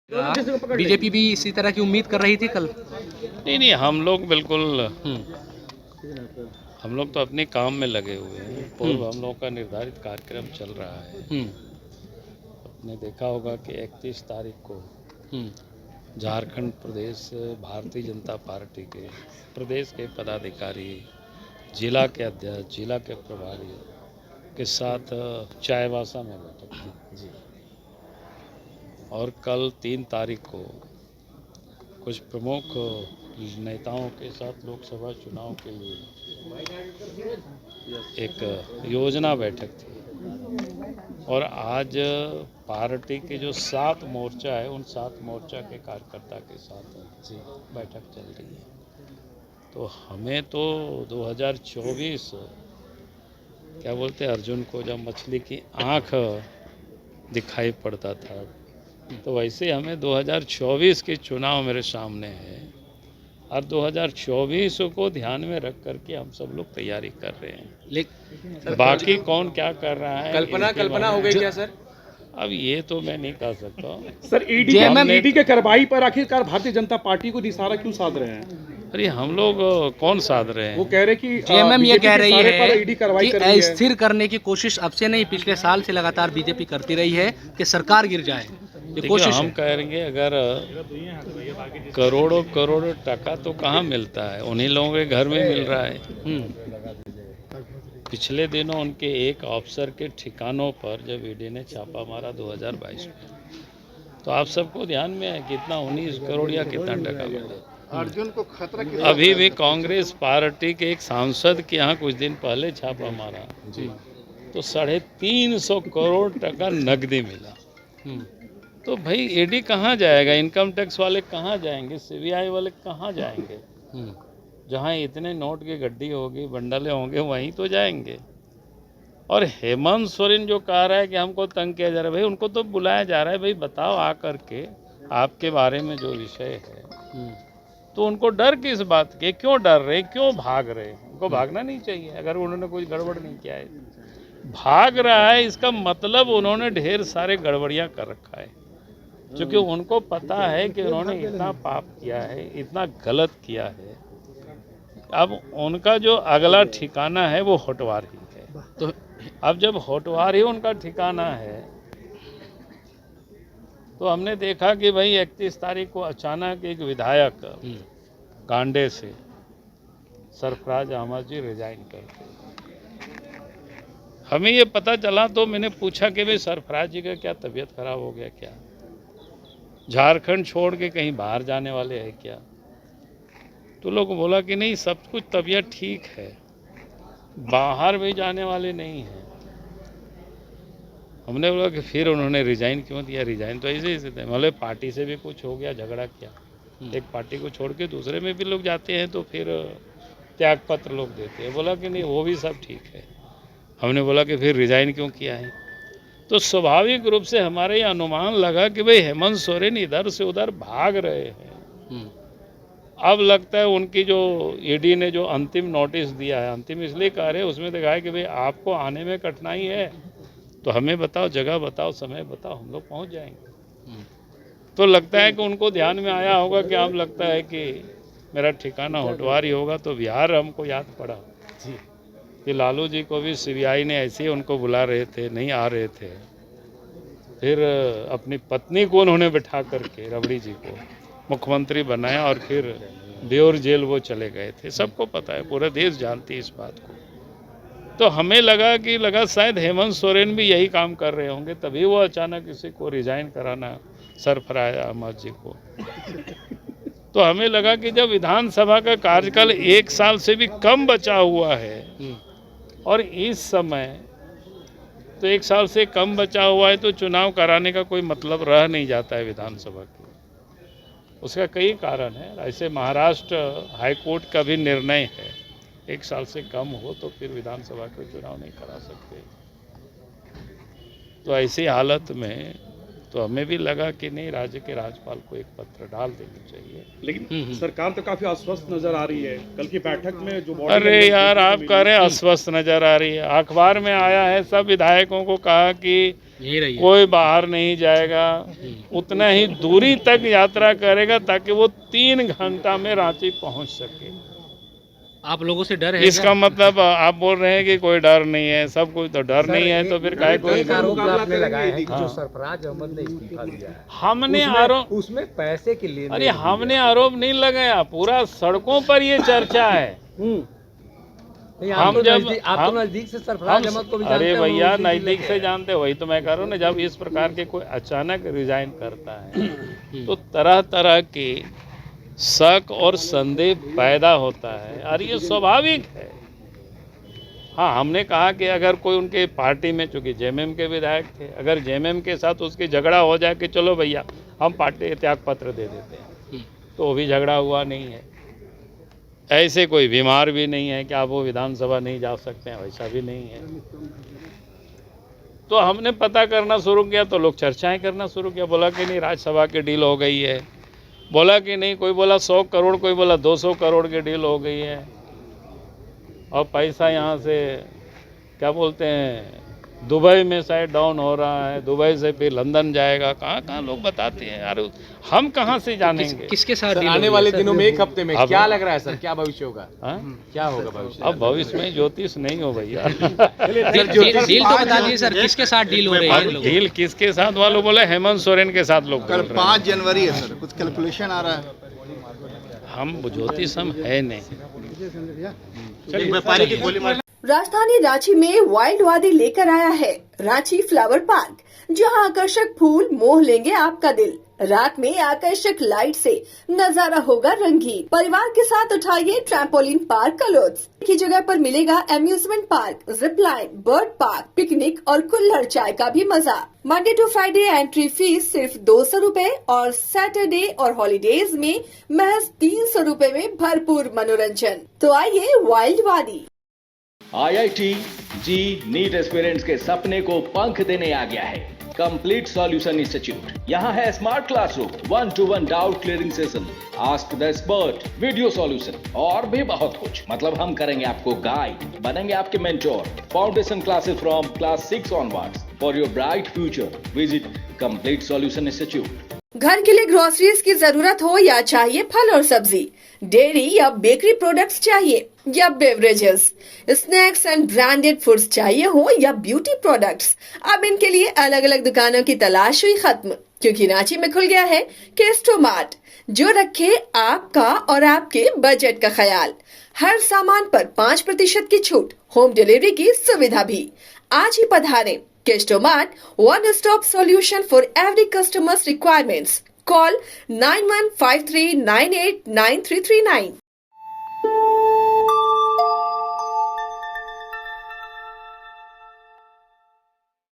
BJP भी इसी तरह की उम्मीद कर रही थी कल। नहीं नहीं, हम लोग बिल्कुल, हम लोग तो अपने काम में लगे हुए हैं। पूर्व हम लोग का निर्धारित कार्यक्रम चल रहा है। आपने देखा होगा कि 31 तारीख को झारखंड प्रदेश भारतीय जनता पार्टी के प्रदेश के पदाधिकारी, जिला के अध्यक्ष, जिला के प्रभारी के साथ चायबासा में बैठक थी और कल 3 तारीख को कुछ प्रमुख नेताओं के साथ लोकसभा चुनाव के लिए एक योजना बैठक थी और आज पार्टी के जो 7 मोर्चा है उन 7 मोर्चा के कार्यकर्ता के साथ बैठक चल रही है। तो हमें तो 2024 क्या बोलते हैं, अर्जुन को जब मछली की आँख दिखाई पड़ता था, तो वैसे हमें 2024 के चुनाव मेरे सामने है और 2024 को ध्यान में रख करके हम सब लोग तैयारी कर रहे हैं। बाकी कौन क्या कर रहा है, कल्पना हो गई क्या सर? अब ये तो मैं नहीं कह सकता सर। ईडी के कार्रवाई पर आखिरकार भारतीय जनता पार्टी को निशाना क्यों साध रहे हैं? अरे हम लोग कौन साध रहे हैं? वो कह रहे कि जेएमएम ये कह रही है ईडी कार्रवाई कि अस्थिर करने की कोशिश अब से नहीं, पिछले साल से लगातार बीजेपी करती रही है कि सरकार गिर जाए। देखिए, हम कह रहे हैं अगर करोड़ों करोड़ टका तो कहाँ मिलता है, उन्हीं लोगों के घर में मिल रहा है। पिछले दिनों उनके एक अफसर के ठिकानों पर जब ईडी ने छापा मारा 2022 में, तो आप सबको ध्यान में है कितना 19 करोड़ या कितना टका मिला। अर्जुन को खतरा अभी भी कांग्रेस पार्टी के एक सांसद के यहाँ कुछ दिन पहले छापा मारा तो 350 करोड़ टका नकदी मिला। तो भाई ईडी कहाँ जाएगा, इनकम टैक्स वाले कहाँ जाएंगे, सीबीआई वाले कहाँ जाएंगे? जहाँ इतने नोट की गड्डी होगी, बंडले होंगे, वहीं तो जाएंगे। और हेमंत सोरेन जो कह रहा है कि हमको तंग किया जा रहा है, भाई उनको तो बुलाया जा रहा है, भाई बताओ आ करके आपके बारे में जो विषय है, तो उनको डर किस बात के, क्यों डर रहे, क्यों भाग रहे? उनको भागना नहीं चाहिए अगर उन्होंने कोई गड़बड़ नहीं किया है। भाग रहा है इसका मतलब उन्होंने ढेर सारे गड़बड़ियाँ कर रखा है, क्योंकि उनको पता है कि उन्होंने इतना पाप किया है, इतना गलत किया है। अब उनका जो अगला ठिकाना है वो होटवार ही है। तो अब जब होटवार ही उनका ठिकाना है, तो हमने देखा कि भाई 31 तारीख को अचानक एक विधायक कांडे से सरफराज अहमद जी रिजाइन करते, हमें ये पता चला तो मैंने पूछा कि भाई सरफराज जी का क्या तबीयत खराब हो गया क्या, झारखंड छोड़ के कहीं बाहर जाने वाले हैं क्या? तो लोग बोला कि नहीं, सब कुछ तबीयत ठीक है, बाहर भी जाने वाले नहीं हैं। हमने बोला कि फिर उन्होंने रिजाइन क्यों दिया? रिजाइन तो ऐसे ही थे, मतलब पार्टी से भी कुछ हो गया, झगड़ा किया, एक पार्टी को छोड़ के दूसरे में भी लोग जाते हैं तो फिर त्याग पत्र लोग देते हैं। बोला कि नहीं, वो भी सब ठीक है। हमने बोला कि फिर रिजाइन क्यों किया है? तो स्वाभाविक रूप से हमारे ये अनुमान लगा कि भाई हेमंत सोरेन इधर से उधर भाग रहे हैं। अब लगता है उनकी जो ईडी ने जो अंतिम नोटिस दिया है, अंतिम इसलिए कह रहे हैं, उसमें देखा है कि भाई आपको आने में कठिनाई है तो हमें बताओ, जगह बताओ, समय बताओ, हम लोग पहुंच जाएंगे। तो लगता है कि उनको ध्यान में आया होगा कि अब लगता है कि मेरा ठिकाना होटवार ही होगा, तो बिहार हमको याद पड़ा कि लालू जी को भी सीबीआई ने ऐसे ही उनको बुला रहे थे, नहीं आ रहे थे। फिर अपनी पत्नी को उन्होंने बिठा करके, रबड़ी जी को मुख्यमंत्री बनाया और फिर बेउर जेल वो चले गए थे। सबको पता है, पूरा देश जानती है इस बात को। तो हमें लगा शायद हेमंत सोरेन भी यही काम कर रहे होंगे, तभी वो अचानक किसी को रिजाइन कराना, सरफराज अहमद जी को। तो हमें लगा कि जब विधानसभा का कार्यकाल 1 साल से भी कम बचा हुआ है और इस समय तो 1 साल से कम बचा हुआ है, तो चुनाव कराने का कोई मतलब रह नहीं जाता है विधानसभा की। उसका कई कारण है। ऐसे महाराष्ट्र हाईकोर्ट का भी निर्णय है, 1 साल से कम हो तो फिर विधानसभा के चुनाव नहीं करा सकते। तो ऐसी हालत में तो हमें भी लगा कि नहीं, राज्य के राज्यपाल को एक पत्र डाल देना चाहिए। लेकिन सरकार तो काफी अस्वस्थ नजर आ रही है। कल की बैठक में जो बॉडी अरे यार, आप कह रहे हैं अस्वस्थ नजर आ रही है, अखबार में आया है, सब विधायकों को कहा कि यही रही है। कोई बाहर नहीं जाएगा, उतना ही दूरी तक यात्रा करेगा ताकि वो 3 घंटा में रांची पहुंच सके। आप लोगों से डर है इसका क्या? मतलब आप बोल रहे हैं कि कोई डर नहीं है, सब कुछ तो डर नहीं है, तो फिर काहे कोई आपने लगाया है कि हाँ। जो सरफराज अहमद ने इस्तीफा दिया है हमने आरोप उसमें पैसे के लिए अरे हमने आरोप नहीं लगाया, पूरा सड़कों पर ये चर्चा है। नहीं, हम आप जब तो नजदीक से सरफराज अहमद को भी जानते अरे हैं, भैया, वो उसी नजदीक जिले से का है। जानते, वही तो मैं कह रहा हूँ ना, जब इस प्रकार के कोई अचानक रिजाइन करता है तो तरह तरह के शक और संदेह पैदा होता है, और ये स्वाभाविक है। हाँ, हमने कहा कि अगर कोई उनके पार्टी में, चूंकि जेएमएम के विधायक थे, अगर जेएमएम के साथ उसकी झगड़ा हो जाए कि चलो भैया हम पार्टी त्याग पत्र दे देते हैं, तो वो भी झगड़ा हुआ नहीं है। ऐसे कोई बीमार भी नहीं है कि आप वो विधानसभा नहीं जा सकते हैं, वैसा भी नहीं है। तो हमने पता करना शुरू किया तो लोग चर्चाएं करना शुरू किया, बोला कि नहीं राज्यसभा की डील हो गई है, बोला कि नहीं, कोई बोला 100 करोड़, कोई बोला 200 करोड़ की डील हो गई है, और पैसा यहाँ से क्या बोलते हैं दुबई में शायद डाउन हो रहा है, दुबई से फिर लंदन जाएगा, कहाँ कहाँ लोग बताते हैं यार, हम कहाँ से जानेंगे। किसके साथ सर, डील आने हुई वाले है? दिनों में, एक हफ्ते में अब- क्या लग रहा है सर, क्या भविष्य होगा, हाँ? क्या होगा भविष्य? अब भविष्य में ज्योतिष नहीं हो भैया। डील तो बता दीजिए सर, किसके साथ डील हो रही है इन लोगों की? डील किसके साथ वालों बोले, हेमंत सोरेन के साथ लोग बोल कल रहे हैं। 5 जनवरी है सर, कुछ कैलकुलेशन आ रहा है। हम ज्योतिष हम है नहीं। व्यापारी की गोली मार राजधानी रांची में वाइल्ड वादी लेकर आया है रांची फ्लावर पार्क, जहां आकर्षक फूल मोह लेंगे आपका दिल। रात में आकर्षक लाइट से नजारा होगा रंगीन। परिवार के साथ उठाइए ट्रैम्पोलिन पार्क का लुत्फ। की जगह पर मिलेगा amusement park, zip line, bird park, picnic और कुल्हड़ चाय का भी मजा। Monday to Friday entry fee सिर्फ 200 रूपए और सैटरडे और हॉलीडेज में महज 300 रूपए में भरपूर मनोरंजन। तो आइए वाइल्ड वादी। IIT जी नीट एस्पिरेंट्स के सपने को पंख देने आ गया है कंप्लीट सॉल्यूशन इंस्टीट्यूट। यहाँ है smart classroom, 1-to-1 doubt clearing session, ask the expert, video solution और भी बहुत कुछ। मतलब हम करेंगे आपको गाइड, बनेंगे आपके mentor. Foundation classes from class 6 onwards for your bright future. Visit complete solution institute. घर के लिए ग्रोसरीज की जरूरत हो या चाहिए फल और सब्जी, डेयरी या बेकरी प्रोडक्ट्स चाहिए या beverages, snacks and branded foods चाहिए हो या ब्यूटी प्रोडक्ट्स, अब इनके लिए अलग अलग दुकानों की तलाश हुई खत्म, क्योंकि रांची में खुल गया है केस्टो मार्ट, जो रखे आपका और आपके बजट का ख्याल। हर सामान पर 5% की छूट, होम डिलीवरी की सुविधा भी। आज ही पधारें। Kesto mart, one stop solution for every customer's requirements. Call 9153989339.